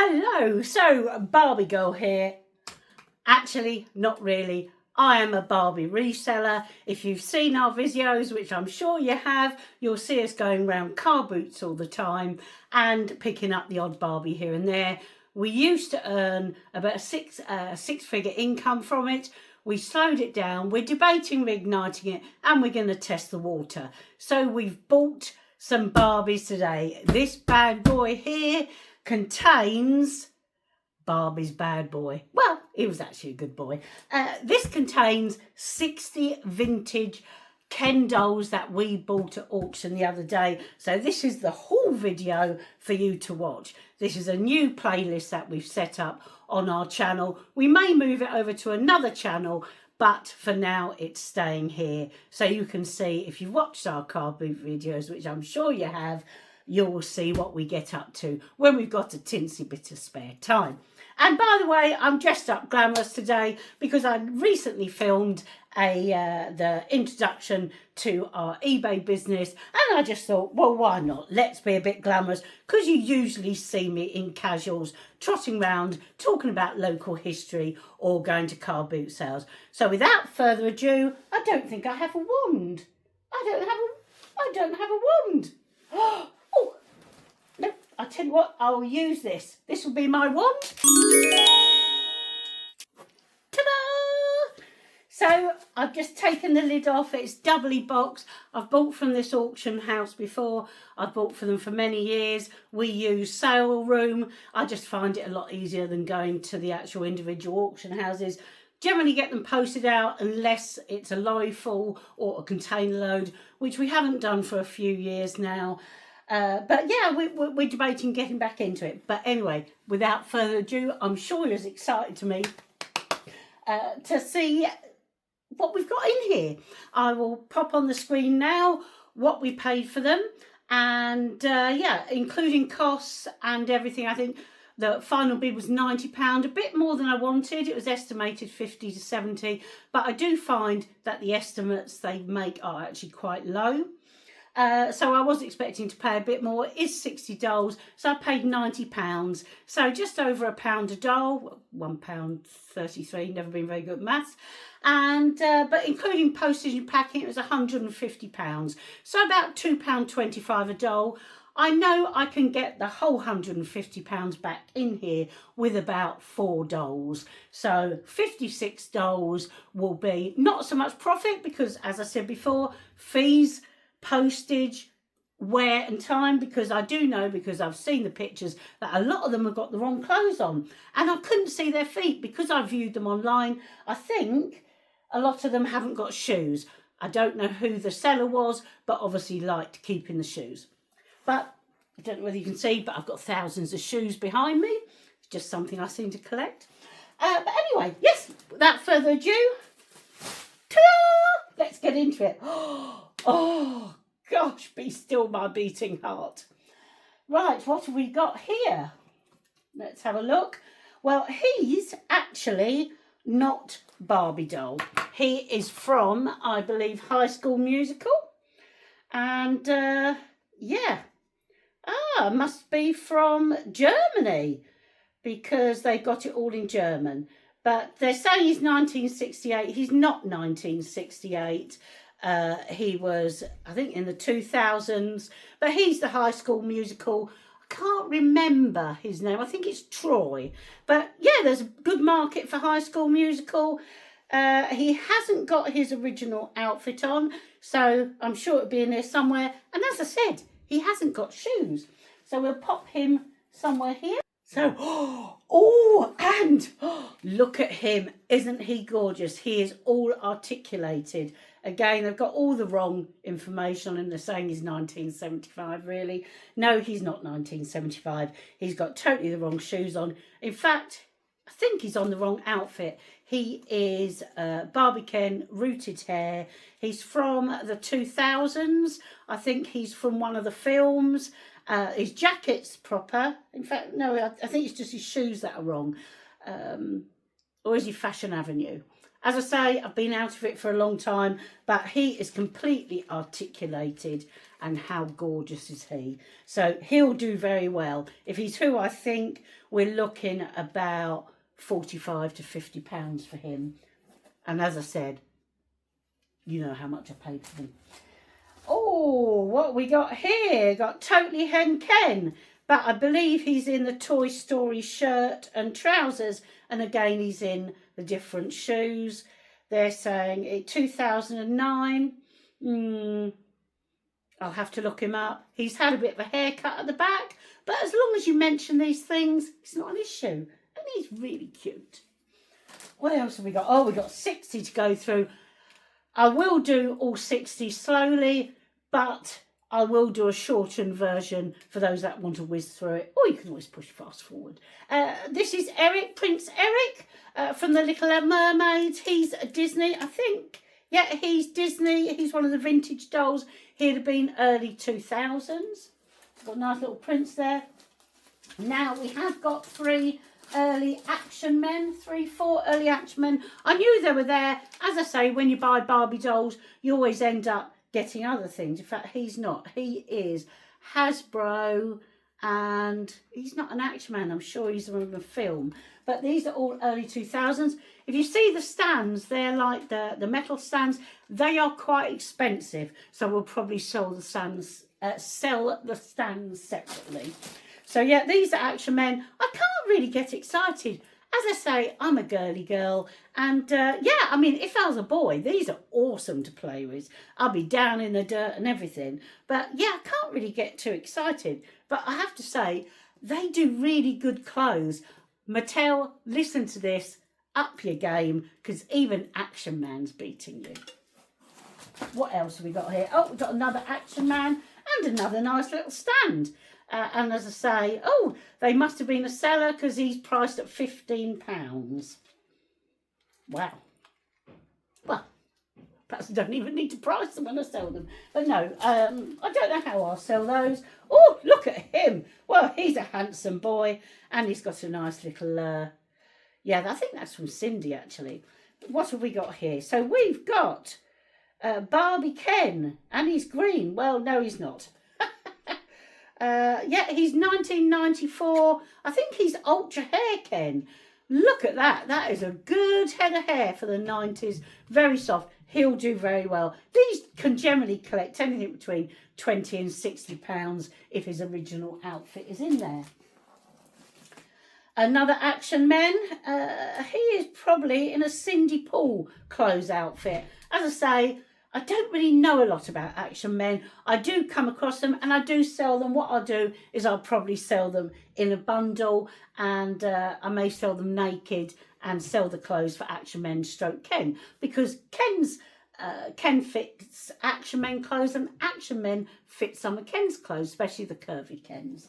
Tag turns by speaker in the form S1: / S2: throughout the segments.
S1: Hello, so Barbie girl here. Actually, not really. I am a Barbie reseller. If you've seen our videos, which I'm sure you have, you'll see us going around car boots all the time and picking up the odd Barbie here and there. We used to earn about a six-figure income from it. We slowed it down. We're debating reigniting it, and we're going to test the water. So we've bought some Barbies today. This bad boy here contains Barbie's bad boy. Well, he was actually a good boy. This contains 60 vintage Ken dolls that we bought at auction the other day. So this is the haul video for you to watch. This is a new playlist that we've set up on our channel. We may move it over to another channel, but for now it's staying here. So you can see, if you've watched our car boot videos, which I'm sure you have, you'll see what we get up to when we've got a tinsy bit of spare time. And by the way, I'm dressed up glamorous today because I recently filmed the introduction to our eBay business, and I just thought, well, why not? Let's be a bit glamorous, because you usually see me in casuals, trotting around, talking about local history or going to car boot sales. So without further ado, I don't think I have a wand. I don't have a wand. Oh, no, I'll tell you what, I'll use this. This will be my wand. Ta-da! So I've just taken the lid off. It's doubly boxed. I've bought from this auction house before. I've bought for them for many years. We use sale room. I just find it a lot easier than going to the actual individual auction houses. Generally get them posted out unless it's a lorry full or a container load, which we haven't done for a few years now. But yeah, we're debating getting back into it. But anyway, without further ado, I'm sure you're as excited to me to see what we've got in here. I will pop on the screen now what we paid for them, and yeah, including costs and everything. I think the final bid was £90, a bit more than I wanted. It was estimated 50 to 70, but I do find that the estimates they make are actually quite low. So I was expecting to pay a bit more. It is 60 dolls, so I paid £90. So just over £1 a doll, £1.33, never been very good at maths. And but including postage and packing, it was £150. So about £2.25 a doll. I know I can get the whole £150 back in here with about 4 dolls. So 56 dolls will be not so much profit because, as I said before, fees, postage, wear and time, because I do know, because I've seen the pictures, that a lot of them have got the wrong clothes on and I couldn't see their feet because I viewed them online. I think a lot of them haven't got shoes. I don't know who the seller was, but obviously liked keeping the shoes. But I don't know whether you can see, but I've got thousands of shoes behind me. It's just something I seem to collect. But anyway, yes, without further ado, ta-da! Let's get into it. Oh, gosh, be still my beating heart. Right, what have we got here? Let's have a look. Well, he's actually not Barbie doll. He is from, I believe, High School Musical. And, yeah. Must be from Germany, because they got it all in German. But they're saying he's 1968. He's not 1968. He was, I think, in the 2000s, but he's the High School Musical. I can't remember his name. I think it's Troy. But yeah, there's a good market for High School Musical. He hasn't got his original outfit on, so I'm sure it'll be in there somewhere. And as I said, he hasn't got shoes. So we'll pop him somewhere here. So, oh, and look at him. Isn't he gorgeous? He is all articulated. Again, they've got all the wrong information on him. They're saying he's 1975, really. No, he's not 1975. He's got totally the wrong shoes on. In fact, I think he's on the wrong outfit. He is Barbie Ken, rooted hair. He's from the 2000s. I think he's from one of the films. His jacket's proper. In fact, no, I think it's just his shoes that are wrong. Or is he Fashion Avenue? As I say, I've been out of it for a long time, but he is completely articulated and how gorgeous is he. So he'll do very well. If he's who I think, we're looking at about £45 to £50 for him. And as I said, you know how much I paid for them. Oh, what we got here? Got Totally Hen Ken. But I believe he's in the Toy Story shirt and trousers. And again, he's in the different shoes. They're saying it 2009. I'll have to look him up. He's had a bit of a haircut at the back. But as long as you mention these things, it's not an issue. And he's really cute. What else have we got? Oh, we've got 60 to go through. I will do all 60 slowly, but I will do a shortened version for those that want to whiz through it. Or you can always push fast forward. This is Eric, Prince Eric, from the Little Mermaids. He's a Disney, I think. Yeah, he's Disney. He's one of the vintage dolls. He'd have been early 2000s. Got a nice little prince there. Now we have got 3 early action men, 4 early action men. I knew they were there. As I say, when you buy Barbie dolls, you always end up getting other things. In fact, he's not. He is Hasbro, and he's not an action man. I'm sure he's from a film. But these are all early 2000s. If you see the stands, they're like the metal stands. They are quite expensive, so we'll probably sell the stands separately. So yeah, these are action men. I can't really get excited. As I say, I'm a girly girl. And yeah, I mean, if I was a boy, these are awesome to play with. I'll be down in the dirt and everything. But yeah, I can't really get too excited. But I have to say, they do really good clothes. Mattel, listen to this. Up your game, because even Action Man's beating you. What else have we got here? Oh, we've got another Action Man and another nice little stand. And as I say, oh, they must have been a seller because he's priced at £15. Wow. Well, perhaps I don't even need to price them when I sell them. But no, I don't know how I'll sell those. Oh, look at him. Well, he's a handsome boy. And he's got a nice little, yeah, I think that's from Cindy, actually. What have we got here? So we've got Barbie Ken. And he's green. Well, no, he's not. Yeah, he's 1994. I think he's Ultra Hair Ken. Look at that. That is a good head of hair for the 90s. Very soft. He'll do very well. These can generally collect anything between £20 and £60 if his original outfit is in there. Another Action Man. He is probably in a Cindy Pool clothes outfit. As I say, I don't really know a lot about Action Men. I do come across them and I do sell them. What I'll do is I'll probably sell them in a bundle, and I may sell them naked and sell the clothes for Action Men stroke Ken, because Ken fits Action Men clothes and Action Men fit some of Ken's clothes, especially the curvy Kens.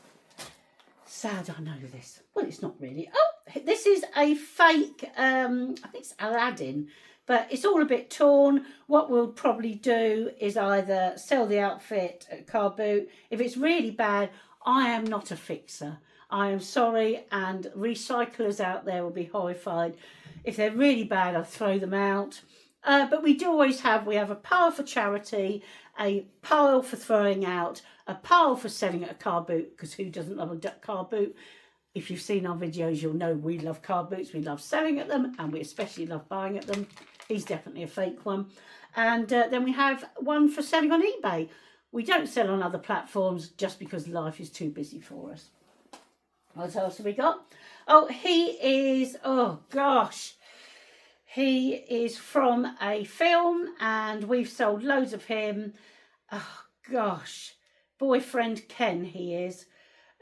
S1: Sad I know this. Well, it's not really. Oh, this is a fake, I think it's Aladdin. But it's all a bit torn. What we'll probably do is either sell the outfit at car boot. If it's really bad, I am not a fixer. I am sorry, and recyclers out there will be horrified. If they're really bad, I'll throw them out. But we do always have a pile for charity, a pile for throwing out, a pile for selling at a car boot, because who doesn't love a car boot? If you've seen our videos, you'll know we love car boots. We love selling at them, and we especially love buying at them. He's definitely a fake one. And then we have one for selling on eBay. We don't sell on other platforms just because life is too busy for us. What else have we got? Oh, he is, oh gosh. He is from a film, and we've sold loads of him. Oh gosh. Boyfriend Ken, he is.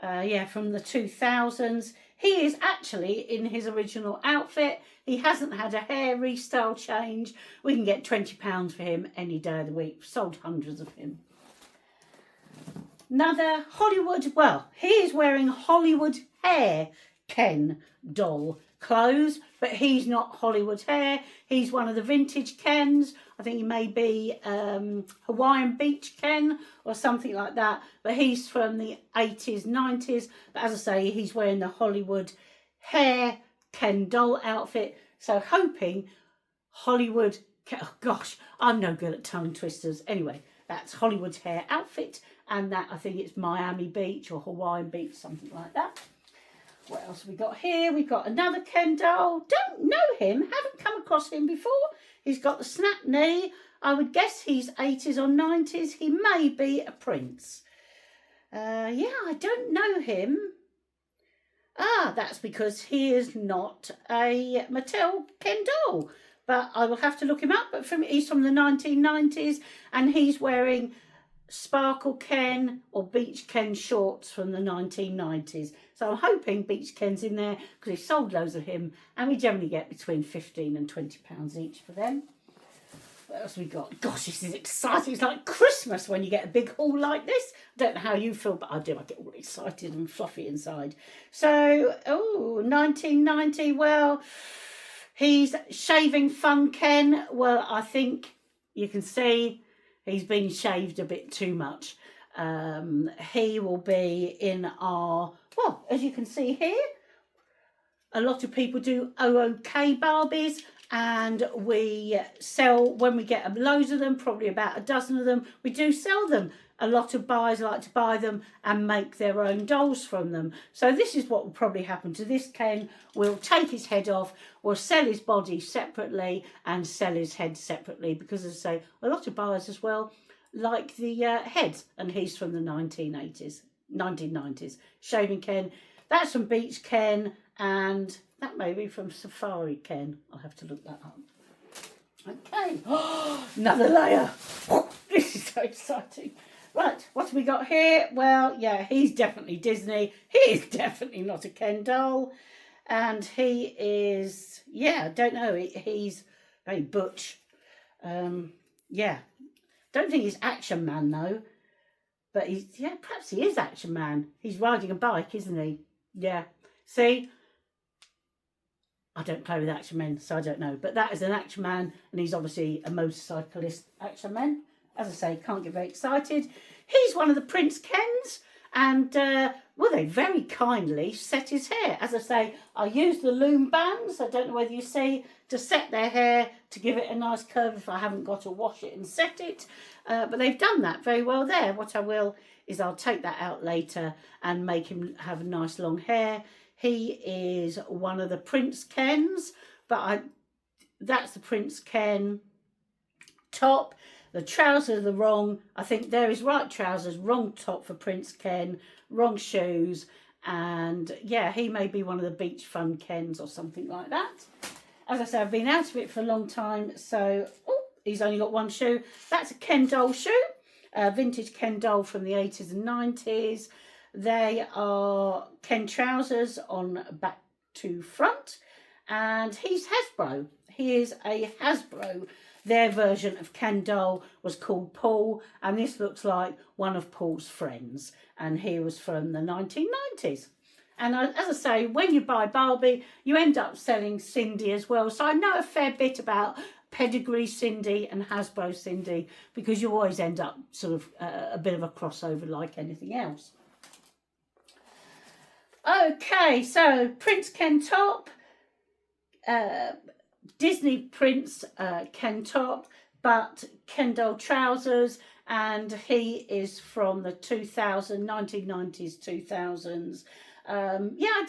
S1: Yeah, from the 2000s. He is actually in his original outfit. He hasn't had a hair restyle change. We can get £20 for him any day of the week. We've sold hundreds of him. Another Hollywood, well, he is wearing Hollywood hair Ken doll clothes, but he's not Hollywood hair. He's one of the vintage Kens. I think he may be Hawaiian Beach Ken or something like that. But he's from the 80s, 90s. But as I say, he's wearing the Hollywood hair Ken doll outfit. So hoping Hollywood, oh gosh, I'm no good at tongue twisters. Anyway, That's Hollywood's hair outfit, and that I think it's Miami Beach or Hawaiian Beach, something like that. What else have we got here? We've got another Ken doll. Don't know him, haven't come across him before. He's got the snap knee. I would guess he's 80s or 90s. He may be a prince. Yeah, I don't know him. Ah, that's because he is not a Mattel Ken doll. But I will have to look him up. But he's from the 1990s, and he's wearing Sparkle Ken or Beach Ken shorts from the 1990s. So I'm hoping Beach Ken's in there because we've sold loads of him, and we generally get between £15 and £20 each for them. What else we got? Gosh, this is exciting. It's like Christmas when you get a big haul like this. I don't know how you feel, but I do. I get all excited and fluffy inside. So, 1990. Well, he's Shaving Fun Ken. Well, I think you can see he's been shaved a bit too much. He will be in our, well, as you can see here, a lot of people do OOK Barbies, and we sell, when we get loads of them, probably about a dozen of them, we do sell them. A lot of buyers like to buy them and make their own dolls from them. So this is what will probably happen to this Ken. We'll take his head off, we'll sell his body separately and sell his head separately, because as I say, a lot of buyers as well like the heads, and he's from the 1990s. Shaving Ken, that's from Beach Ken, and that may be from Safari Ken. I'll have to look that up. Okay, another layer. This is so exciting. Right, what have we got here? Well, yeah, he's definitely Disney. He is definitely not a Ken doll. And he is, yeah, I don't know, he's very butch. Yeah, don't think he's Action Man though. But he's, yeah, perhaps he is Action Man. He's riding a bike, isn't he? Yeah, see? I don't play with Action Men, so I don't know. But that is an Action Man, and he's obviously a motorcyclist Action Man. As I say, can't get very excited. He's one of the Prince Kens, and, well, they very kindly set his hair. As I say, I use the loom bands, I don't know whether you see, to set their hair, to give it a nice curve if I haven't got to wash it and set it. But they've done that very well there. What I will is I'll take that out later and make him have nice long hair. He is one of the Prince Kens, but that's the Prince Ken top. The trousers are the wrong. I think there is right trousers, wrong top for Prince Ken, wrong shoes. And yeah, he may be one of the Beach Fun Kens or something like that. As I say, I've been out of it for a long time. So, he's only got one shoe. That's a Ken doll shoe. Vintage Ken doll from the 80s and 90s. They are Ken trousers on back to front. And he's Hasbro. He is a Hasbro. Their version of Ken doll was called Paul, and this looks like one of Paul's friends, and he was from the 1990s. And as I say, when you buy Barbie, you end up selling Cindy as well. So I know a fair bit about Pedigree Cindy and Hasbro Cindy, because you always end up sort of a bit of a crossover like anything else. Okay, so Prince Ken top. Disney Prince Ken top, but Ken doll trousers, and he is from the 1990s, 2000s. Yeah,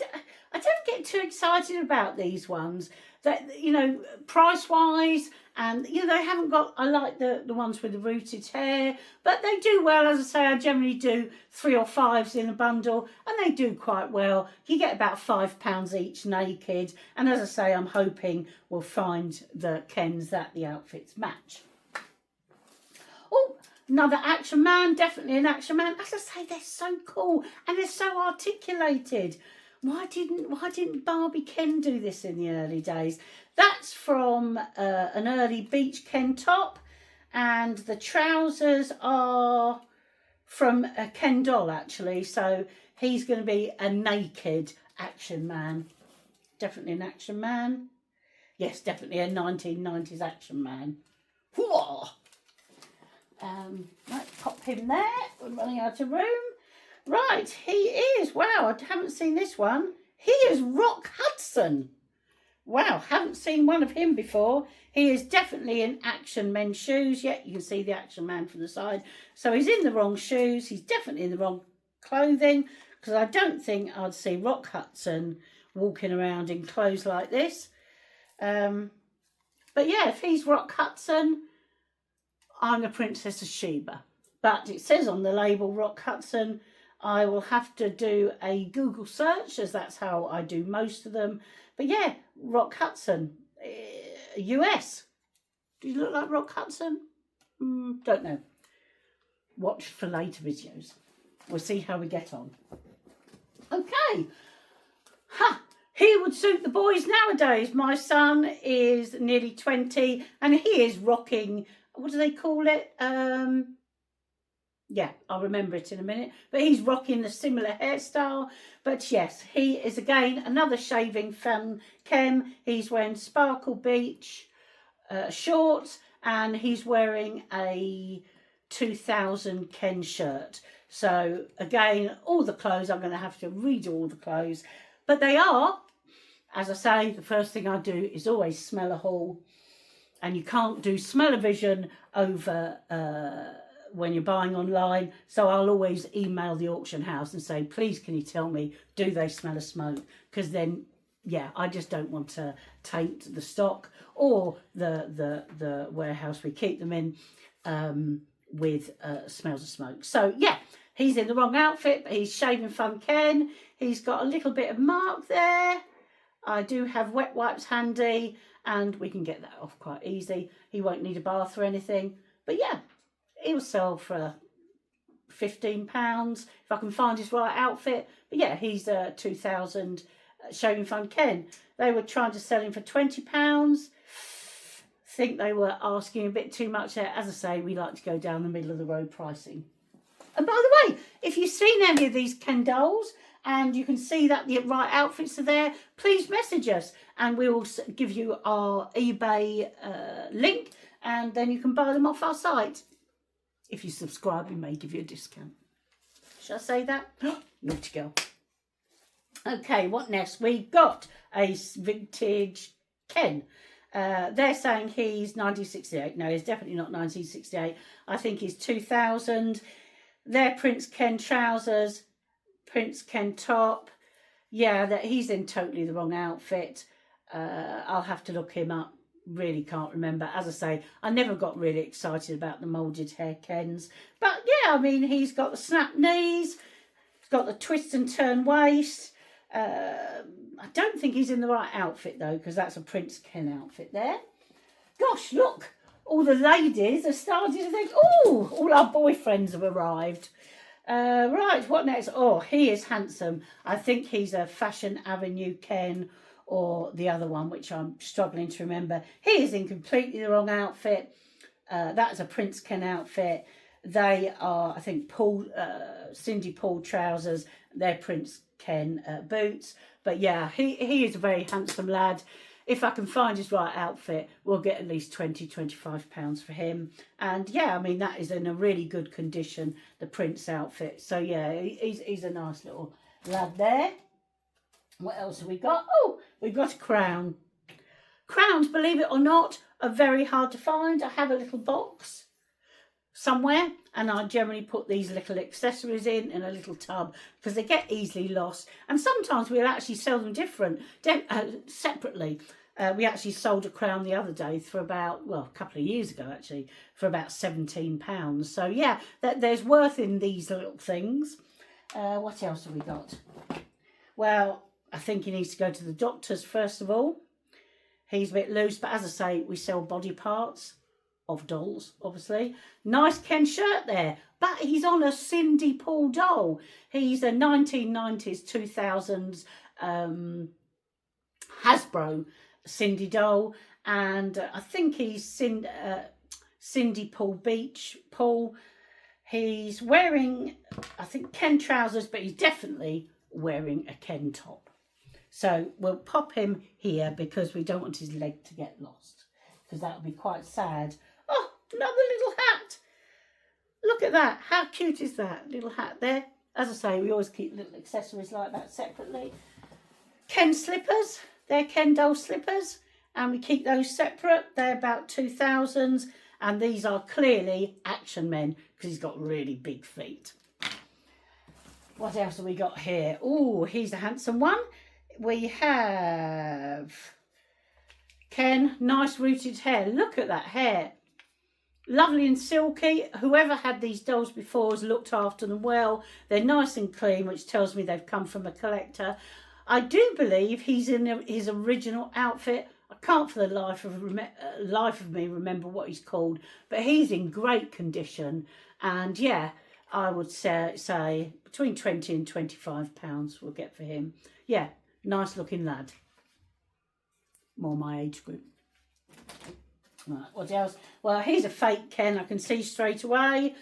S1: I don't get too excited about these ones. That, you know, price-wise, and, you know, they haven't got, I like the ones with the rooted hair, but they do well. As I say, I generally do 3 or 5s in a bundle, and they do quite well. You get about £5 each naked, and as I say, I'm hoping we'll find the Kens that the outfits match. Oh, another Action Man, definitely an Action Man. As I say, they're so cool, and they're so articulated. Why didn't Barbie Ken do this in the early days? That's from an early Beach Ken top, and the trousers are from a Ken doll actually. So he's going to be a naked Action Man. Definitely an Action Man. Yes, definitely a 1990s Action Man. Whoa! Right, pop him there. We're running out of room. Right, he is, wow, I haven't seen this one. He is Rock Hudson. Wow, haven't seen one of him before. He is definitely in Action men's shoes. Yeah, you can see the Action Man from the side. So he's in the wrong shoes. He's definitely in the wrong clothing, because I don't think I'd see Rock Hudson walking around in clothes like this. But yeah, if he's Rock Hudson, I'm the Princess of Sheba. But it says on the label Rock Hudson. I will have to do a Google search, as that's how I do most of them. But yeah, Rock Hudson, US. Do you look like Rock Hudson? Don't know. Watch for later videos. We'll see how we get on. Okay. Ha! He would suit the boys nowadays. My son is nearly 20 and he is rocking, what do they call it? Yeah, I'll remember it in a minute. But he's rocking a similar hairstyle. But yes, he is again another shaving fun Ken. He's wearing Sparkle Beach shorts and he's wearing a 2000 Ken shirt. So again, all the clothes, I'm going to have to redo all the clothes. But they are, as I say, the first thing I do is always smell a haul. And you can't do smell-o-vision over when you're buying online, so I'll always email the auction house and say, please can you tell me, do they smell of smoke? Because then, yeah, I just don't want to taint the stock or the warehouse we keep them in with smells of smoke. So yeah, he's in the wrong outfit, but he's shaving fun Ken. He's got a little bit of mark there. I do have wet wipes handy and we can get that off quite easy. He won't need a bath or anything, but yeah, he'll sell for £15 if I can find his right outfit. But yeah, he's a 2000 Shaving Fun Ken. They were trying to sell him for £20. Think they were asking a bit too much there. As I say, we like to go down the middle of the road pricing. And by the way, if you've seen any of these Ken dolls and you can see that the right outfits are there, please message us and we will give you our eBay link and then you can buy them off our site. If you subscribe, we may give you a discount. Shall I say that? Naughty girl. Okay, what next? We got a vintage Ken. They're saying he's 1968. No, he's definitely not 1968. I think he's 2000. They're Prince Ken trousers, Prince Ken top. Yeah, that he's in totally the wrong outfit. I'll have to look him up. Really can't remember. As I say, I never got really excited about the moulded hair Kens. But yeah, I mean, he's got the snap knees. He's got the twist and turn waist. I don't think he's in the right outfit though, because that's a Prince Ken outfit there. Gosh, look. All the ladies are starting to think, oh, all our boyfriends have arrived. Right, what next? Oh, he is handsome. I think he's a Fashion Avenue Ken or the other one, which I'm struggling to remember. He is in completely the wrong outfit. That's a Prince Ken outfit. They are, I think, Cindy Paul trousers. They're Prince Ken boots. But yeah, he is a very handsome lad. If I can find his right outfit, we'll get at least £20–25 for him. And yeah, I mean, that is in a really good condition, the Prince outfit. So yeah, he's a nice little lad there. What else have we got? Oh, we've got a crown. Crowns, believe it or not, are very hard to find. I have a little box somewhere and I generally put these little accessories in a little tub because they get easily lost, and sometimes we'll actually sell them separately. We actually sold a crown the other day for about, well, a couple of years ago actually, for about £17. So yeah, there's worth in these little things. What else have we got? Well, I think he needs to go to the doctor's first of all. He's a bit loose, but as I say, we sell body parts of dolls, obviously. Nice Ken shirt there, but he's on a Cindy Paul doll. He's a 1990s, 2000s Hasbro Cindy doll, and I think he's Cindy Paul Beach Paul. He's wearing, I think, Ken trousers, but he's definitely wearing a Ken top. So we'll pop him here because we don't want his leg to get lost, because that would be quite sad. Oh, another little hat. Look at that. How cute is that little hat there? As I say, we always keep little accessories like that separately. Ken slippers. they're Ken doll slippers, and we keep those separate. They're about 2000s, and these are clearly Action Men because he's got really big feet. What else have we got here? Oh, he's a handsome one. We have Ken, nice rooted hair. Look at that hair. Lovely and silky. Whoever had these dolls before has looked after them well. They're nice and clean, which tells me they've come from a collector. I do believe he's in his original outfit. I can't for the life of me remember what he's called, but he's in great condition. And yeah, I would say between 20 and 25 pounds we'll get for him. Yeah, nice looking lad. More my age group. Right, what else? Well, he's a fake Ken, I can see straight away.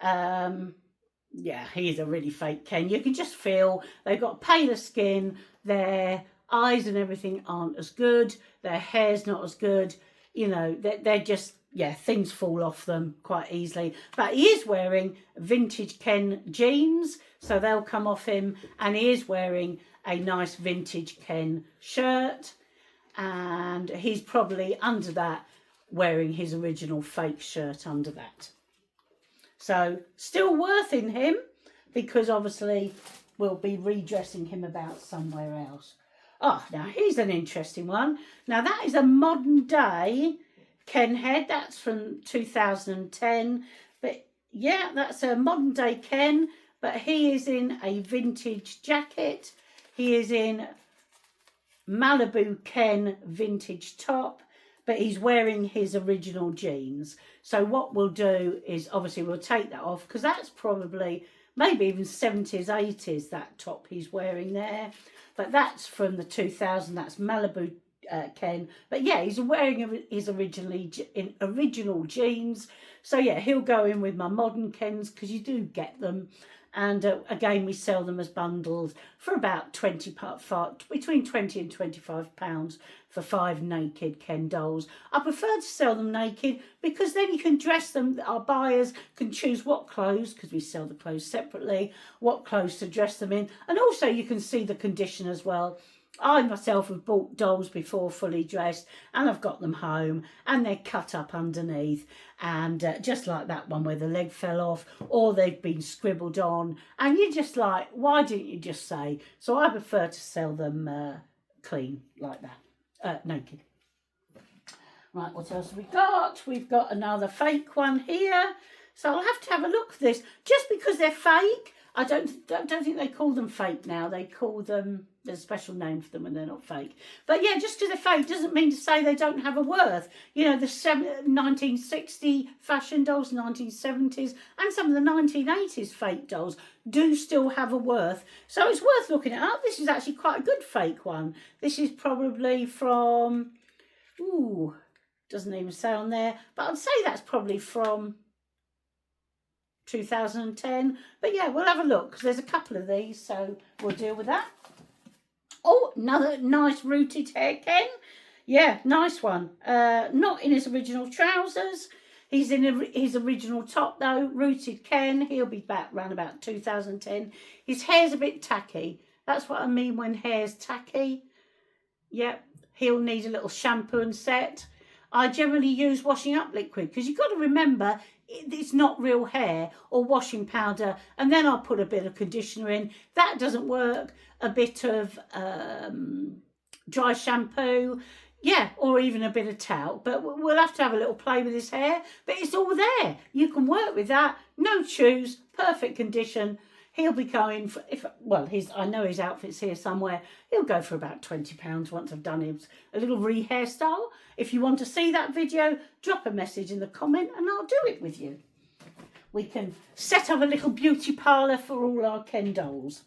S1: Yeah, he's a really fake Ken. You can just feel they've got paler skin, their eyes and everything aren't as good, their hair's not as good, you know, they're just, yeah, things fall off them quite easily. But he is wearing vintage Ken jeans, so they'll come off him, and he is wearing a nice vintage Ken shirt, and he's probably under that wearing his original fake shirt under that. So still worth in him, because obviously we'll be redressing him about somewhere else. Oh, now here's an interesting one. Now that is a modern day Ken head. That's from 2010. But yeah, that's a modern day Ken. But he is in a vintage jacket. He is in Malibu Ken vintage top. But he's wearing his original jeans. So what we'll do is obviously we'll take that off, because that's probably maybe even 70s, 80s, that top he's wearing there. But that's from the 2000, that's Malibu Ken. But yeah, he's wearing his original jeans. So yeah, he'll go in with my modern Kens, because you do get them. And again, we sell them as bundles for about between 20 and 25 pounds for 5 naked Ken dolls. I prefer to sell them naked, because then you can dress them. Our buyers can choose what clothes, because we sell the clothes separately, what clothes to dress them in. And also you can see the condition as well. I myself have bought dolls before fully dressed, and I've got them home and they're cut up underneath, and just like that one where the leg fell off, or they've been scribbled on, and you're just like, why didn't you just say? So I prefer to sell them clean like that, naked. Right, what else have we got? We've got another fake one here, so I'll have to have a look at this. Just because they're fake, I don't think they call them fake now. They call them, there's a special name for them when they're not fake. But yeah, just because they're fake doesn't mean to say they don't have a worth. You know, the 1960 fashion dolls, 1970s, and some of the 1980s fake dolls do still have a worth. So it's worth looking it up. This is actually quite a good fake one. This is probably from, ooh, doesn't even say on there, but I'd say that's probably from 2010. But yeah, we'll have a look, because there's a couple of these, so we'll deal with that. Oh, another nice rooted hair Ken. Yeah, nice one. Not in his original trousers. He's in his original top though, rooted Ken. He'll be back around about 2010. His hair's a bit tacky. That's what I mean when hair's tacky. Yep, he'll need a little shampoo and set. I generally use washing up liquid, because you've got to remember it's not real hair, or washing powder, and then I'll put a bit of conditioner in. That doesn't work. A bit of dry shampoo, yeah, or even a bit of towel. But we'll have to have a little play with his hair. But it's all there. You can work with that. No chews, perfect condition. He'll be going for, I know his outfit's here somewhere. He'll go for about £20 once I've done his a little re-hairstyle. If you want to see that video, drop a message in the comment and I'll do it with you. We can set up a little beauty parlour for all our Ken dolls.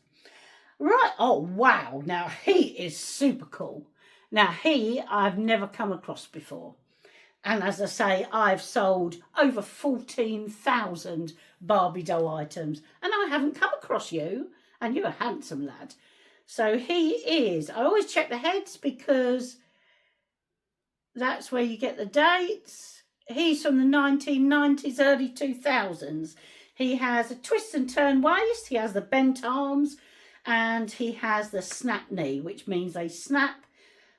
S1: Right, oh wow, now he is super cool. Now I've never come across before. And as I say, I've sold over 14,000 Barbie doll items, and I haven't come across you, and you're a handsome lad. So he is, I always check the heads, because that's where you get the dates. He's from the 1990s, early 2000s. He has a twist and turn waist, he has the bent arms, and he has the snap knee, which means they snap.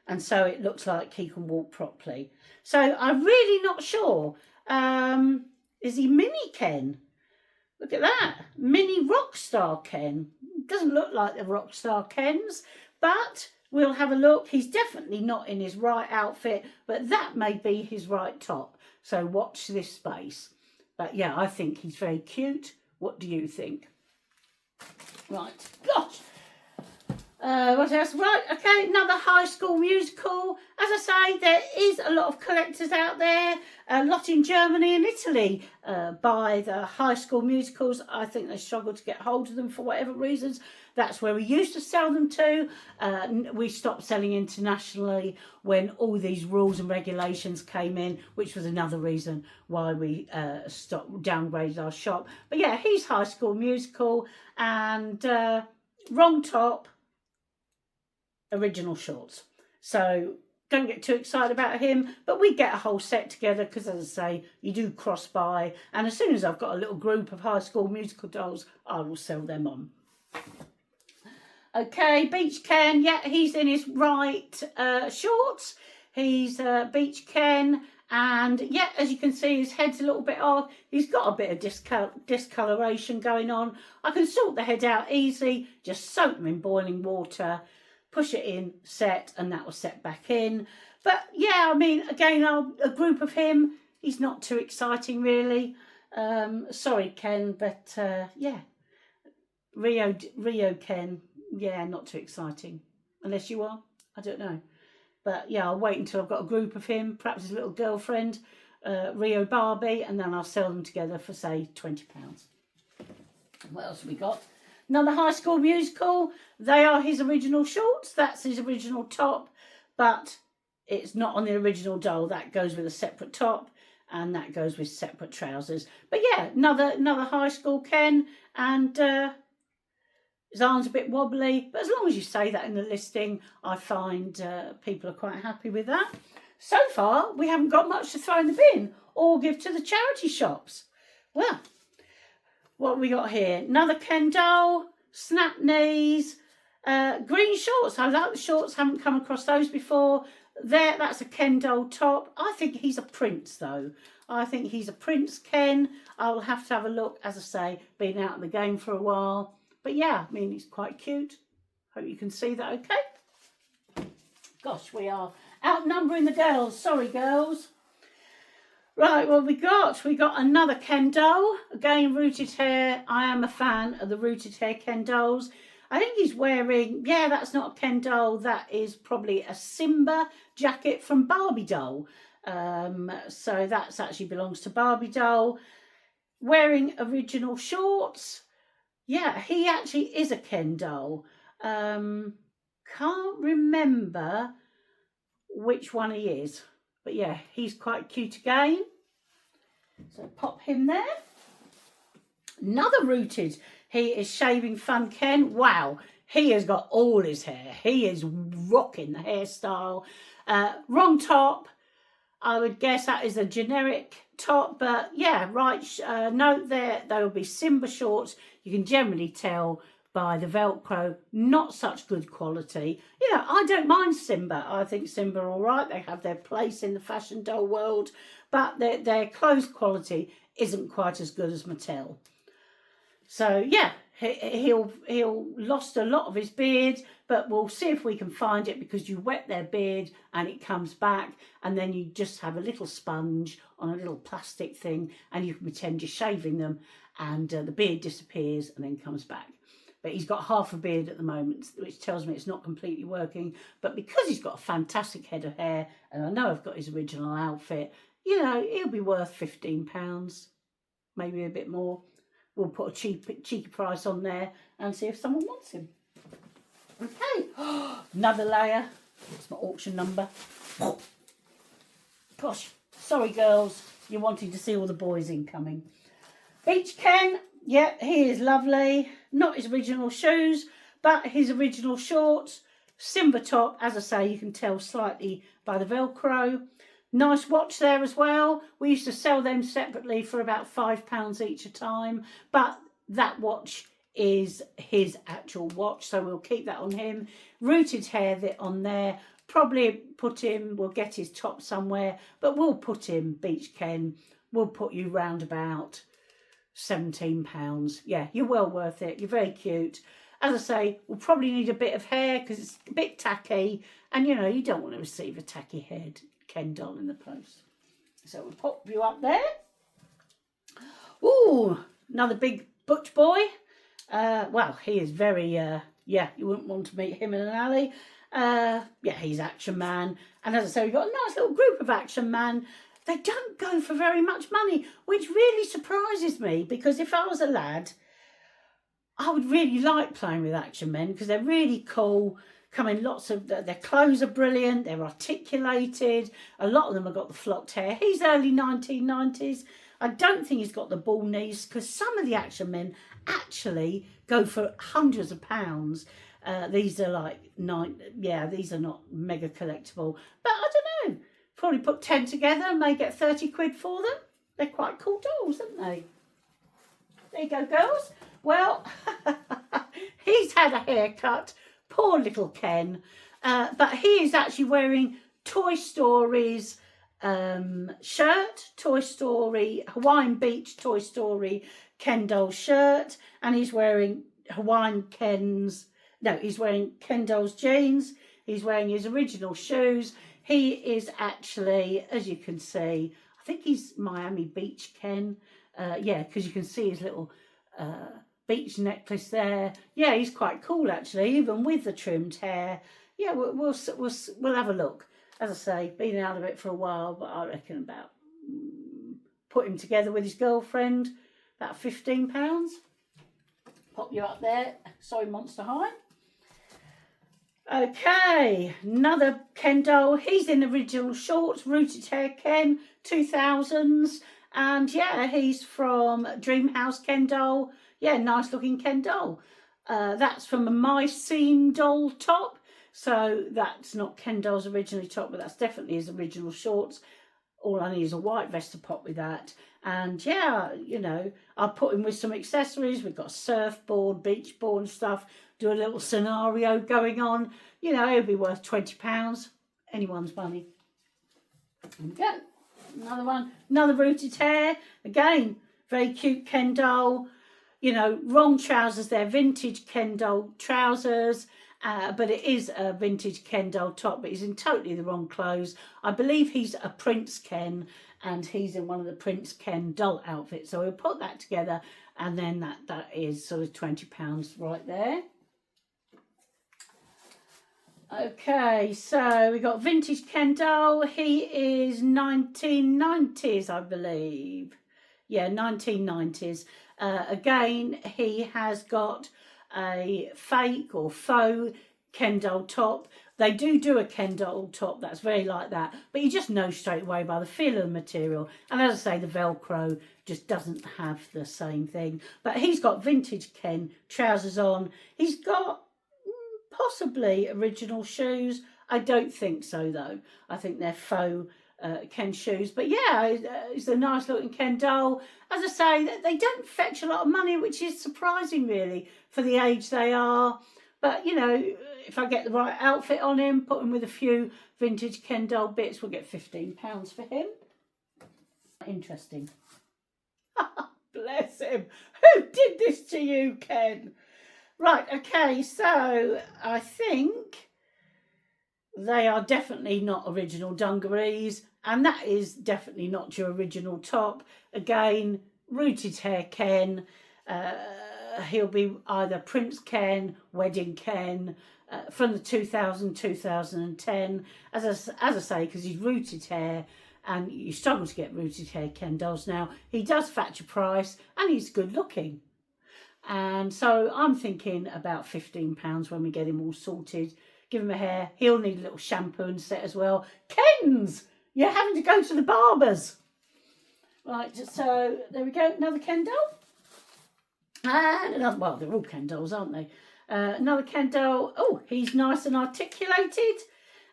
S1: and so it looks like he can walk properly. So I'm really not sure. Is he mini Ken? Look at that, mini Rockstar Ken. Doesn't look like the Rockstar Kens, but we'll have a look. He's definitely not in his right outfit, but that may be his right top. So watch this space. But yeah, I think he's very cute. What do you think? Right, gosh. What else? Right, okay, another High School Musical. As I say, there is a lot of collectors out there, a lot in Germany and Italy buy the High School Musicals. I think they struggle to get hold of them for whatever reasons. That's where we used to sell them to. We stopped selling internationally when all these rules and regulations came in, which was another reason why we downgraded our shop. But yeah, he's High School Musical, and wrong top, original shorts. So don't get too excited about him, but we get a whole set together because, as I say, you do cross buy, and as soon as I've got a little group of High School Musical dolls, I will sell them on. Okay, Beach Ken, yeah, he's in his right shorts. He's Beach Ken, and yeah, as you can see, his head's a little bit off. He's got a bit of discoloration going on. I can sort the head out easily, just soak them in boiling water, push it in, set, and that will set back in. But yeah, I mean, again, a group of him, he's not too exciting really. Sorry, Ken, but yeah, Rio Ken, yeah, not too exciting. Unless you are, I don't know. But yeah, I'll wait until I've got a group of him, perhaps his little girlfriend, Rio Barbie, and then I'll sell them together for, say, £20. What else have we got? Another High School Musical. They are his original shorts. That's his original top, but it's not on the original doll. That goes with a separate top, and that goes with separate trousers. But yeah, another High School Ken, and his arm's a bit wobbly, but as long as you say that in the listing, I find people are quite happy with that. So far, we haven't got much to throw in the bin or give to the charity shops. Well, what have we got here? Another Ken doll, snap knees, green shorts. I like the shorts, haven't come across those before. That's a Ken doll top. I think he's a prince though. I think he's a Prince Ken. I will have to have a look, as I say, been out of the game for a while. But yeah, I mean, he's quite cute. Hope you can see that okay. Gosh, we are outnumbering the girls. Sorry, girls. Right, what we got? We got another Ken doll. Again, rooted hair. I am a fan of the rooted hair Ken dolls. I think he's wearing, yeah, that's not a Ken doll. That is probably a Simba jacket from Barbie doll. So that's actually belongs to Barbie doll. Wearing original shorts. Yeah, he actually is a Ken doll. Can't remember which one he is. But yeah, he's quite cute again. So pop him there. Another rooted. He is Shaving Fun Ken. Wow, he has got all his hair. He is rocking the hairstyle. Wrong top. I would guess that is a generic top. But yeah, right, note there will be Simba shorts. You can generally tell by the Velcro, not such good quality. You know, I don't mind Simba. I think Simba are all right. They have their place in the fashion doll world, but their clothes quality isn't quite as good as Mattel. So yeah, he'll lost a lot of his beard, but we'll see if we can find it, because you wet their beard and it comes back, and then you just have a little sponge on a little plastic thing and you can pretend you're shaving them, and the beard disappears and then comes back. But he's got half a beard at the moment, which tells me it's not completely working. But because he's got a fantastic head of hair, and I know I've got his original outfit, you know, he'll be worth £15, maybe a bit more. We'll put a cheeky price on there and see if someone wants him. Okay, another layer. It's my auction number. Gosh, sorry girls, you're wanting to see all the boys incoming. Beach Ken, yeah, he is lovely. Not his original shoes, but his original shorts. Simba top, as I say, you can tell slightly by the Velcro. Nice watch there as well. We used to sell them separately for about £5 each a time, but that watch is his actual watch, so we'll keep that on him. Rooted hair on there. Probably put him, we'll get his top somewhere, but we'll put him, Beach Ken, we'll put you round about £17. Yeah, you're well worth it. You're very cute. As I say, we'll probably need a bit of hair because it's a bit tacky. And, you know, you don't want to receive a tacky haired Ken doll in the post. So we'll pop you up there. Ooh, another big butch boy. Well, he is very, yeah, you wouldn't want to meet him in an alley. Yeah, he's Action Man. And as I say, we've got a nice little group of Action Man. They don't go for very much money, which really surprises me, because if I was a lad, I would really like playing with Action Men because they're really cool. Come in lots of, their clothes are brilliant, they're articulated. A lot of them have got the flocked hair. He's early 1990s. I don't think he's got the ball knees because some of the Action Men actually go for hundreds of pounds. These are like these are not mega collectible, but I don't know. Probably put 10 together and may get 30 quid for them. They're quite cool dolls, aren't they? There you go, girls. Well, he's had a haircut. Poor little Ken. But he is actually wearing Toy Story's shirt. Toy Story, Hawaiian Beach Toy Story Ken doll shirt. And he's wearing he's wearing Ken doll's jeans. He's wearing his original shoes. He is actually, as you can see, I think he's Miami Beach Ken. Yeah, because you can see his little beach necklace there. Yeah, he's quite cool actually, even with the trimmed hair. Yeah, we'll have a look. As I say, been out of it for a while, but I reckon about put him together with his girlfriend, about £15. Pop you up there. Sorry, Monster High. Okay, another Ken doll. He's in original shorts, rooted hair Ken, 2000s. And yeah, he's from Dreamhouse Ken doll. Yeah, nice looking Ken doll. That's from a My Scene doll top. So that's not Ken doll's originally top, but that's definitely his original shorts. All I need is a white vest to pop with that. And yeah, you know, I'll put him with some accessories. We've got a surfboard, beach board and stuff. Do a little scenario going on. You know, it'll be worth £20. Anyone's money. There we go. Another one. Another rooted hair. Again, very cute Ken doll. You know, wrong trousers. They're vintage Ken doll trousers. But it is a vintage Ken doll top, but he's in totally the wrong clothes. I believe he's a Prince Ken, and he's in one of the Prince Ken doll outfits. So we'll put that together, and then that is sort of £20 right there. Okay, so we got vintage Ken doll. He is 1990s, I believe. Yeah, 1990s. Again, he has got a fake or faux Ken doll top. They do a Ken doll top that's very like that, but you just know straight away by the feel of the material. And as I say, the Velcro just doesn't have the same thing. But he's got vintage Ken trousers on. He's got possibly original shoes. I don't think so though. I think they're faux Ken shoes. But yeah, it's a nice looking Ken doll. As I say, they don't fetch a lot of money, which is surprising really for the age they are. But you know, if I get the right outfit on him, put him with a few vintage Ken doll bits, we'll get £15 for him. Interesting. Bless him. Who did this to you, Ken? Right, okay, so I think they are definitely not original dungarees, and that is definitely not your original top. Again, rooted hair Ken. He'll be either Prince Ken, Wedding Ken, from the 2010. As I say, because he's rooted hair, and you struggle to get rooted hair Ken dolls now. He does fetch a price, and he's good looking. And so I'm thinking about £15 when we get him all sorted. Give him a hair. He'll need a little shampoo and set as well. Kens! You're having to go to the barbers. Right, so there we go. Another Ken doll. And another, well, they're all Ken dolls, aren't they? Another Ken doll. Oh, he's nice and articulated.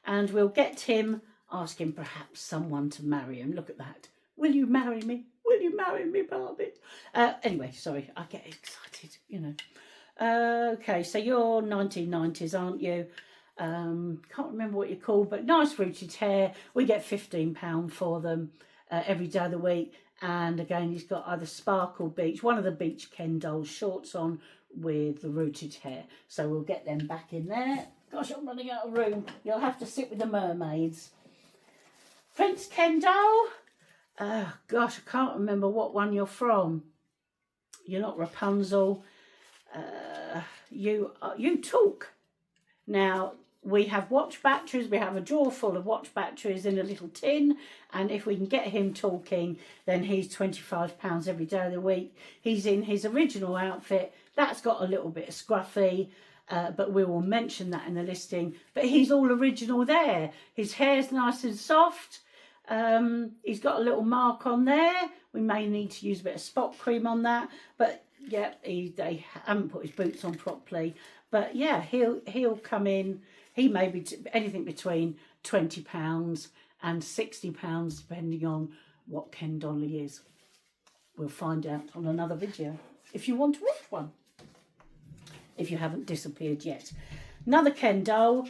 S1: And we'll get him, asking perhaps someone to marry him. Look at that. Will you marry me? Will you marry me, Barbie? Anyway, sorry, I get excited, you know. Okay, so you're 1990s, aren't you? Can't remember what you're called, but nice rooted hair. We get £15 for them every day of the week. And again, he's got either Sparkle Beach, one of the Beach Ken dolls shorts on with the rooted hair. So we'll get them back in there. Gosh, I'm running out of room. You'll have to sit with the mermaids. Prince Ken doll. Gosh, I can't remember what one you're from. You're not Rapunzel. You talk. Now, we have watch batteries. We have a drawer full of watch batteries in a little tin. And if we can get him talking, then he's £25 every day of the week. He's in his original outfit. That's got a little bit of scruffy, but we will mention that in the listing. But he's all original there. His hair's nice and soft. He's got a little mark on there. We may need to use a bit of spot cream on that. But yeah, they haven't put his boots on properly. But yeah, he'll come in. He may be anything between £20 and £60, depending on what Ken doll he is. We'll find out on another video, if you want to watch one, if you haven't disappeared yet. Another Ken doll,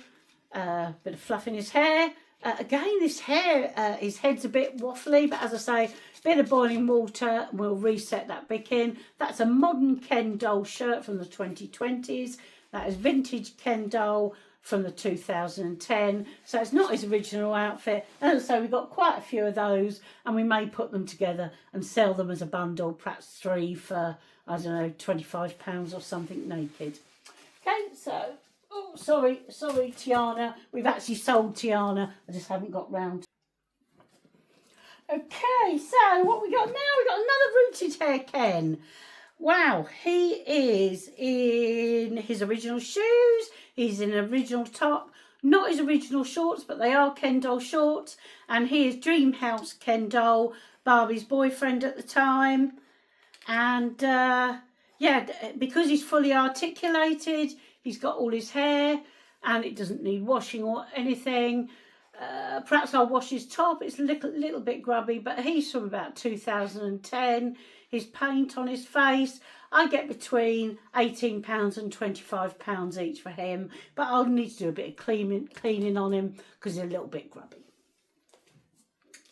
S1: bit of fluff in his hair. Again, this hair, his head's a bit waffly, but as I say, bit of boiling water, we'll reset that back in. That's a modern Ken doll shirt from the 2020s. That is vintage Ken doll from the 2010. So it's not his original outfit. And so we've got quite a few of those, and we may put them together and sell them as a bundle, perhaps 3 for, I don't know, £25 or something naked. Okay, so, oh, sorry, Tiana. We've actually sold Tiana. I just haven't got round. Okay, so what we got now? We got another rooted hair Ken. Wow, he is in his original shoes. He's in an original top. Not his original shorts, but they are Ken doll shorts. And he is Dreamhouse Ken doll, Barbie's boyfriend at the time. And yeah, because he's fully articulated, he's got all his hair and it doesn't need washing or anything. Perhaps I'll wash his top. It's a little bit grubby, but he's from about 2010. His paint on his face, I get between £18 and £25 each for him, but I'll need to do a bit of cleaning on him because he's a little bit grubby.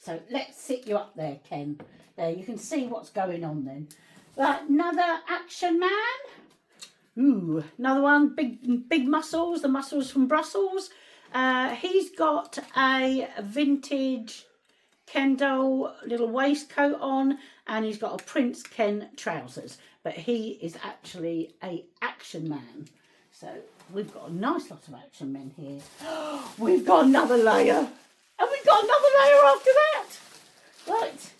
S1: So let's sit you up there, Ken. There, you can see what's going on then. Right, another action man. Ooh, another one, big muscles, the muscles from Brussels. He's got a vintage Ken doll little waistcoat on, and he's got a Prince Ken trousers, but he is actually a action man. So we've got a nice lot of action men here. We've got another layer, and we've got another layer after that. Right.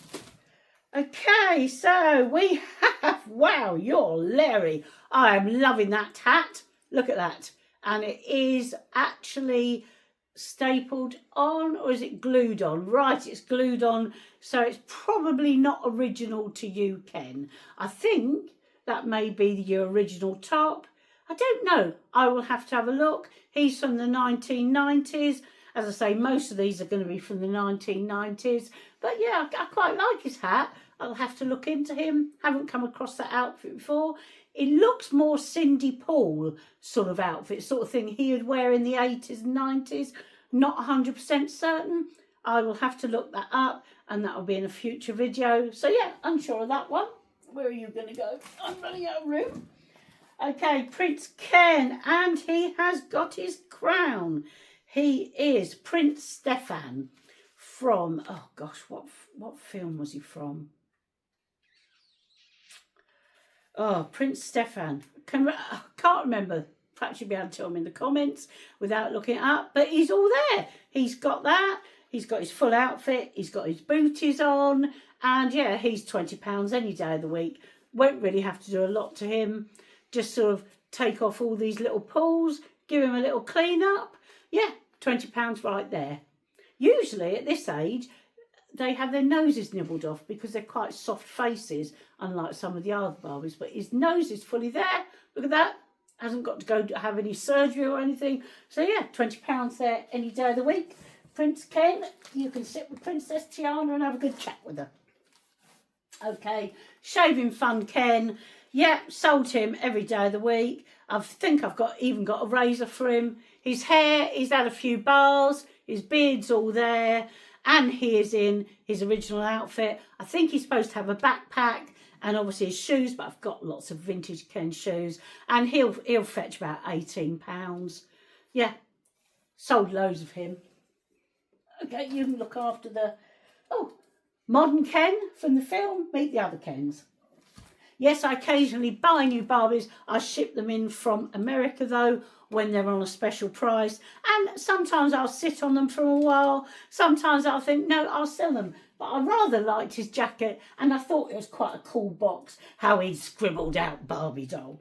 S1: Okay, so we have, wow, you're Larry. I am loving that hat. Look at that. And it is actually stapled on, or is it glued on? Right, it's glued on, so it's probably not original to you, Ken. I think that may be your original top. I don't know. I will have to have a look. He's from the 1990s. As I say, most of these are going to be from the 1990s. But yeah, I quite like his hat. I'll have to look into him. Haven't come across that outfit before. It looks more Cindy Paul sort of outfit, sort of thing he would wear in the 80s and 90s. Not 100% certain. I will have to look that up, and that will be in a future video. So yeah, unsure of that one. Where are you going to go? I'm running out of room. Okay, Prince Ken, and he has got his crown. He is Prince Stefan from, oh gosh, what film was he from? Oh, Prince Stefan. Can't remember. Perhaps you'll be able to tell me in the comments without looking it up. But he's all there. He's got that. He's got his full outfit. He's got his booties on. And yeah, he's £20 any day of the week. Won't really have to do a lot to him. Just sort of take off all these little pulls. Give him a little clean up. Yeah, £20 right there. Usually at this age, they have their noses nibbled off because they're quite soft faces, unlike some of the other Barbies. But his nose is fully there. Look at that. Hasn't got to go to have any surgery or anything. So yeah, £20 there any day of the week. Prince Ken, you can sit with Princess Tiana and have a good chat with her. Okay, shaving fun Ken. Yeah, sold him every day of the week. I think I've even got a razor for him. His hair, he's had a few bars. His beard's all there. And he is in his original outfit. I think he's supposed to have a backpack and obviously his shoes, but I've got lots of vintage Ken shoes. And he'll fetch about £18. Yeah, sold loads of him. Okay, you can look after the... Oh, modern Ken from the film. Meet the other Kens. Yes, I occasionally buy new Barbies. I ship them in from America, though, when they're on a special price. And sometimes I'll sit on them for a while. Sometimes I'll think, no, I'll sell them. But I rather liked his jacket, and I thought it was quite a cool box, how he scribbled out Barbie doll.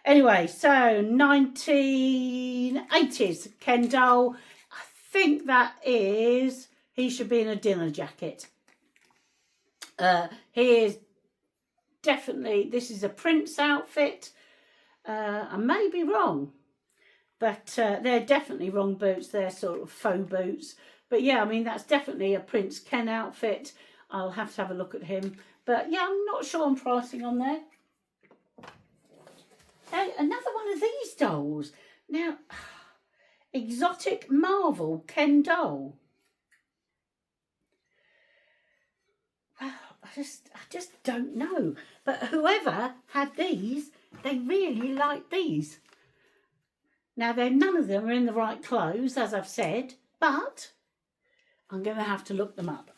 S1: Anyway, so 1980s Ken doll. I think that is, he should be in a dinner jacket. He is definitely, this is a Prince outfit. I may be wrong, but they're definitely wrong boots. They're sort of faux boots. But yeah, I mean, that's definitely a Prince Ken outfit. I'll have to have a look at him. But yeah, I'm not sure on pricing on there. Hey, another one of these dolls. Now, Exotic Marvel Ken doll. Well, I just don't know. But whoever had these, they really like these. Now, none of them are in the right clothes, as I've said, but I'm going to have to look them up.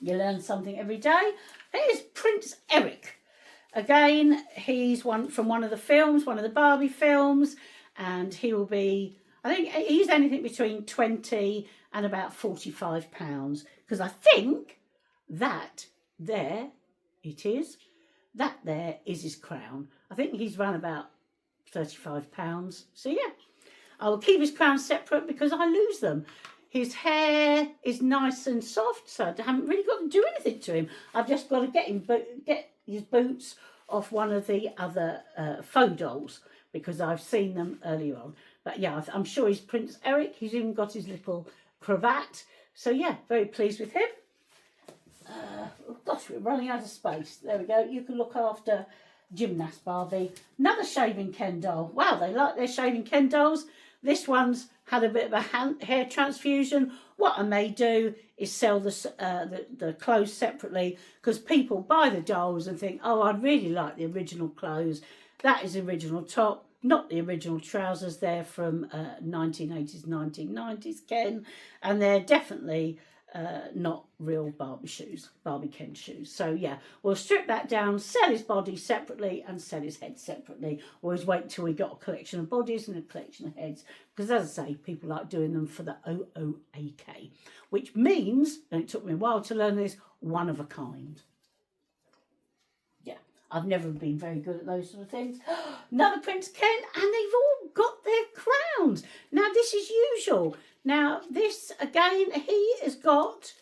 S1: You learn something every day. Here's Prince Eric. Again, he's from one of the films, one of the Barbie films, and he will be, I think he's anything between 20 and about £45, because I think that there it is. That there is his crown. I think he's run about £35. So yeah, I will keep his crown separate because I lose them. His hair is nice and soft, so I haven't really got to do anything to him. I've just got to get his boots off one of the other faux dolls because I've seen them earlier on. But yeah, I'm sure he's Prince Eric. He's even got his little cravat. So yeah, very pleased with him. Oh gosh, we're running out of space. There we go. You can look after Gymnast Barbie. Another shaving Ken doll. Wow, they like their shaving Ken dolls. This one's had a bit of a hair transfusion. What I may do is sell the clothes separately because people buy the dolls and think, oh, I'd really like the original clothes. That is the original top, not the original trousers. They're from 1980s, 1990s Ken, and they're definitely not real Barbie Ken shoes. So yeah, we'll strip that down, sell his body separately and sell his head separately. Always wait till we got a collection of bodies and a collection of heads, because as I say, people like doing them for the OOAK, which means, and it took me a while to learn this, one of a kind. Yeah, I've never been very good at those sort of things. Another Prince Ken, and they've all got their crowns. Now this is usual. Now, this, again, he has got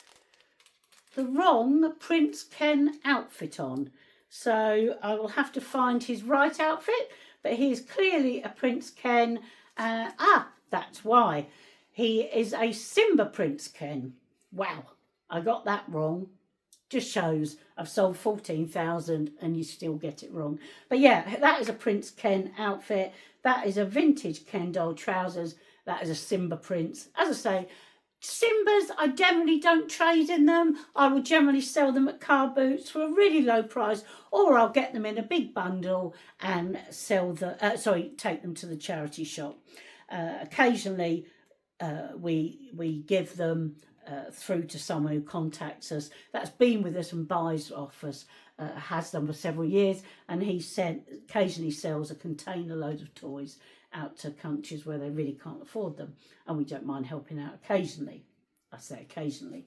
S1: the wrong Prince Ken outfit on. So I will have to find his right outfit, but he is clearly a Prince Ken. That's why. He is a Simba Prince Ken. Wow, I got that wrong. Just shows I've sold 14,000 and you still get it wrong. But yeah, that is a Prince Ken outfit. That is a vintage Ken doll trousers. That is a Simba Prince. As I say, Simbas, I generally don't trade in them. I will generally sell them at car boots for a really low price, or I'll get them in a big bundle and take them to the charity shop. Occasionally, we give them through to someone who contacts us, that's been with us and buys off us, has done for several years, and he occasionally sells a container load of toys out to countries where they really can't afford them, and we don't mind helping out occasionally. I say occasionally.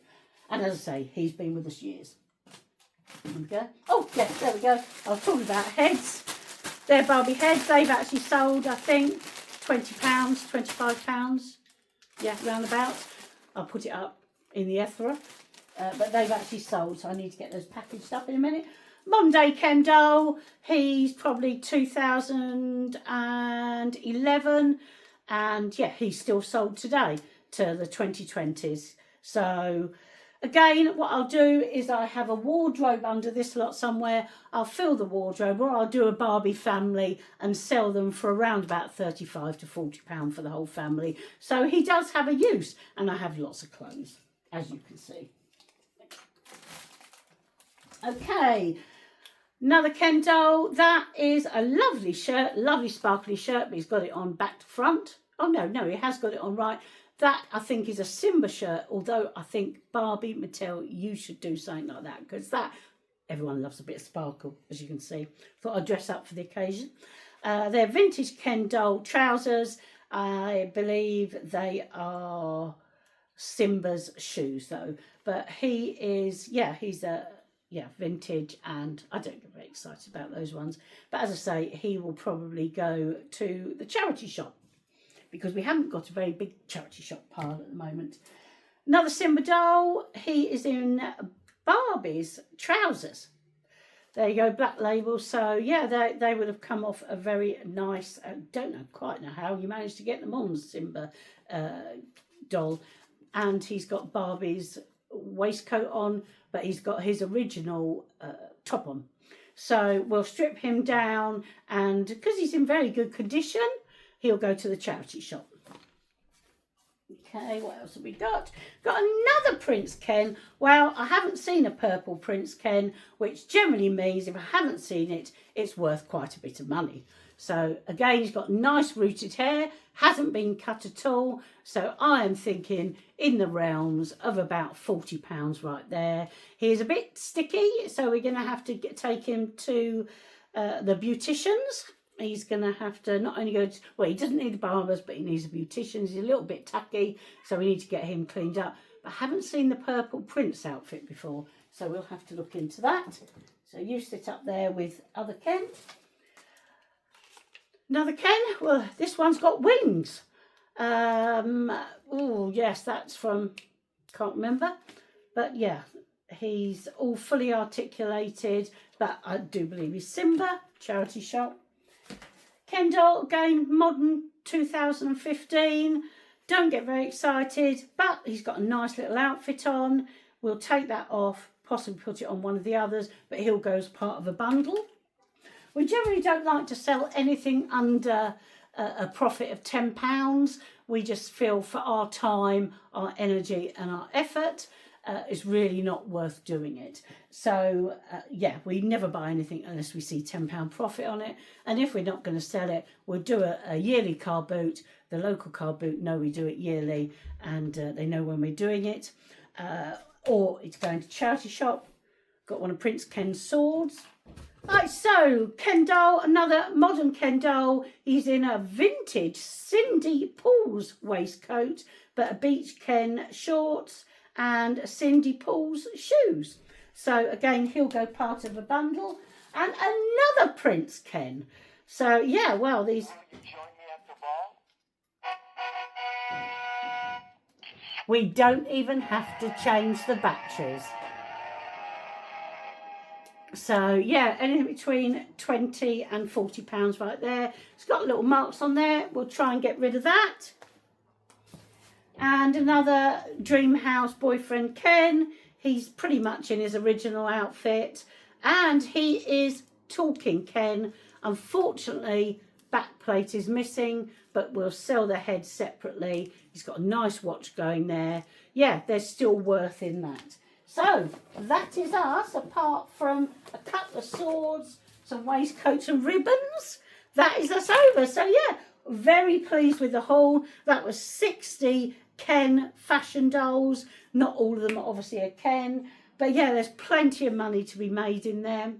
S1: And as I say, he's been with us years. There we go. Oh yes, there we go. I was talking about heads. They're Barbie heads. They've actually sold, I think, £20, £25. Yeah, roundabouts. I'll put it up in the Ethra. But they've actually sold, so I need to get those packaged up in a minute. Modern day Ken doll, he's probably 2011, and yeah, he's still sold today to the 2020s. So Again, what I'll do is I have a wardrobe under this lot somewhere. I'll fill the wardrobe, or I'll do a Barbie family and sell them for around about £35 to £40 for the whole family. So he does have a use, and I have lots of clothes, as you can see. Okay, another Ken doll. That is a lovely shirt, lovely sparkly shirt, but he's got it on back to front. Oh, no, he has got it on right. That, I think, is a Simba shirt, although I think Barbie, Mattel, you should do something like that, because that, everyone loves a bit of sparkle, as you can see. Thought I'd dress up for the occasion. They're vintage Ken doll trousers. I believe they are Simba's shoes, though. But he is, he's a, vintage, and I don't get very excited about those ones. But as I say, he will probably go to the charity shop, because we haven't got a very big charity shop pile at the moment. Another Simba doll. He is in Barbie's trousers. There you go, black label. So, yeah, they would have come off a very nice, don't quite know how you managed to get them on, Simba doll. And he's got Barbie's waistcoat on, but he's got his original top on. So we'll strip him down, and because he's in very good condition, he'll go to the charity shop. Okay, what else have we got? Got another Prince Ken. Well, I haven't seen a purple Prince Ken, which generally means if I haven't seen it, it's worth quite a bit of money. So again, he's got nice rooted hair, hasn't been cut at all. So I am thinking in the realms of about £40 right there. He is a bit sticky, so we're going to have to take him to the beauticians. He's going to have to not only go to, well, he doesn't need the barbers, but he needs a beautician. He's a little bit tacky, so we need to get him cleaned up. But I haven't seen the purple Prince outfit before, so we'll have to look into that. So you sit up there with other Ken. Another Ken, well, this one's got wings. Oh, yes, that's from, can't remember. But yeah, he's all fully articulated, but I do believe he's Simba, charity shop. Ken doll, again, modern 2015. Don't get very excited, but he's got a nice little outfit on. We'll take that off, possibly put it on one of the others, but he'll go as part of a bundle. We generally don't like to sell anything under a profit of £10. We just feel for our time, our energy and our effort, it's really not worth doing it. So, yeah, we never buy anything unless we see £10 profit on it. And if we're not going to sell it, we'll do a yearly car boot. The local car boot know we do it yearly, and they know when we're doing it. Or it's going to charity shop. Got one of Prince Ken's swords. Right, so Ken doll, another modern Ken doll. He's in a vintage Cindy Pools waistcoat, but a beach Ken shorts and Cindy Pools shoes. So again, he'll go part of a bundle. And another Prince Ken. So yeah, well, these... We don't even have to change the batteries. So yeah, anything between £20 and £40 right there. It's got little marks on there. We'll try and get rid of that. And another Dream House boyfriend Ken. He's pretty much in his original outfit. And he is talking Ken. Unfortunately, back plate is missing, but we'll sell the head separately. He's got a nice watch going there. Yeah, there's still worth in that. So that is us, apart from a couple of swords, some waistcoats and ribbons. That is us over. So yeah, very pleased with the haul. That was 60 Ken fashion dolls. Not all of them are obviously a Ken, but yeah, there's plenty of money to be made in there.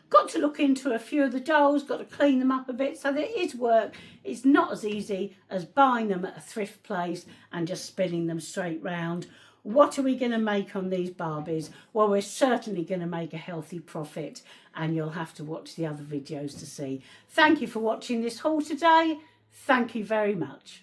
S1: Got to look into a few of the dolls, got to clean them up a bit, so there is work. It's not as easy as buying them at a thrift place and just spinning them straight round. What are we going to make on these Barbies? Well, we're certainly going to make a healthy profit, and you'll have to watch the other videos to see. Thank you for watching this haul today. Thank you very much.